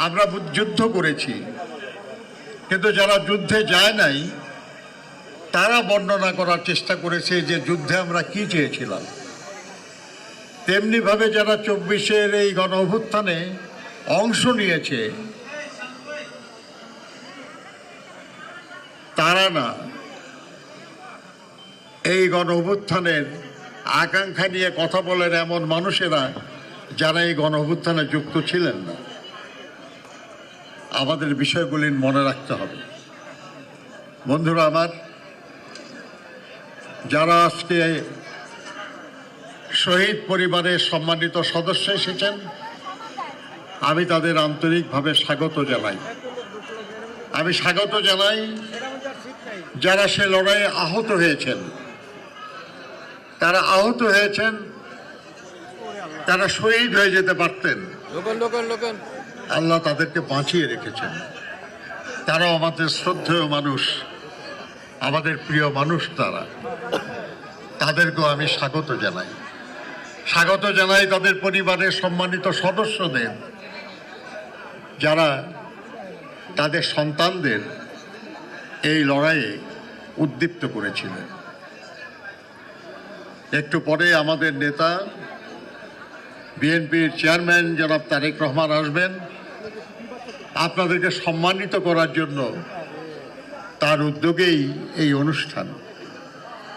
আমরা যুদ্ধ করেছি, কিন্তু যারা যুদ্ধে যায় নাই তারা বর্ণনা করার চেষ্টা করেছে যে যুদ্ধে আমরা কি চেয়েছিলাম। তেমনিভাবে যারা 24-এর এই গণ অভ্যুত্থানে অংশ নিয়েছে তারা না এই গণ অভ্যুত্থানের আকাঙ্ক্ষা নিয়ে কথা বলেন এমন মানুষেরা যারা এই গণ অভ্যুত্থানে যুক্ত ছিলেন না। আমাদের বিষয়গুলি মনে রাখতে হবে। বন্ধুরা আমার, যারা আজকে শহীদ পরিবারের সম্মানিত সদস্য এসেছেন, আমি তাদের আন্তরিকভাবে স্বাগত জানাই। আমি স্বাগত জানাই যারা সে লড়াইয়ে আহত হয়েছেন। তারা আহত হয়েছেন, তারা শহীদ হয়ে যেতে পারতেন, আল্লাহ তাদেরকে বাঁচিয়ে রেখেছেন। তারাও আমাদের শ্রদ্ধেয় মানুষ, আমাদের প্রিয় মানুষ। তাদেরকেও আমি স্বাগত জানাই। স্বাগত জানাই তাদের পরিবারের সম্মানিত সদস্যদের, যারা তাদের সন্তানদের এই লড়াইয়ে উদ্দীপ্ত করেছিলেন। একটু পরে আমাদের নেতা বিএনপির চেয়ারম্যান জনাব তারেক রহমান আসবেন আপনাদেরকে সম্মানিত করার জন্য। তার উদ্যোগেই এই অনুষ্ঠান।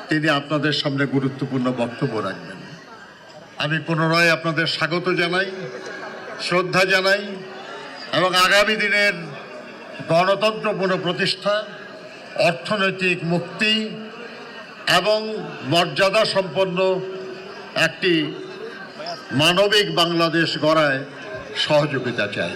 তিনি আপনাদের সামনে গুরুত্বপূর্ণ বক্তব্য রাখবেন। আমি পুনরায় আপনাদের স্বাগত জানাই, শ্রদ্ধা জানাই এবং আগামী দিনের গণতন্ত্র পুনঃপ্রতিষ্ঠা, অর্থনৈতিক মুক্তি এবং মর্যাদা সম্পন্ন একটি মানবিক বাংলাদেশ গড়ায় সহযোগিতা চাই।